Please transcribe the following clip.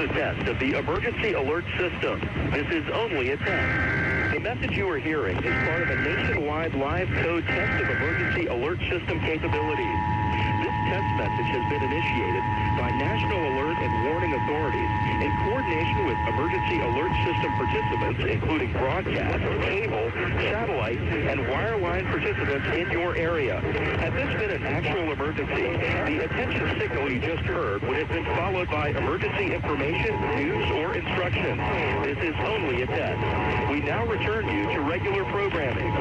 a test of the emergency alert system. This is only a test. The message you are hearing is part of a nationwide live code test of emergency alert system capabilities. This test message has been initiated by National Alert and Warning Authorities in coordination with emergency alert system participants, including broadcast, cable, satellite, and wireline participants in your area. Had this been an actual emergency, the attention signal you just heard would have been followed by emergency information, news, or instructions. This is only a test. We now return you to regular programming.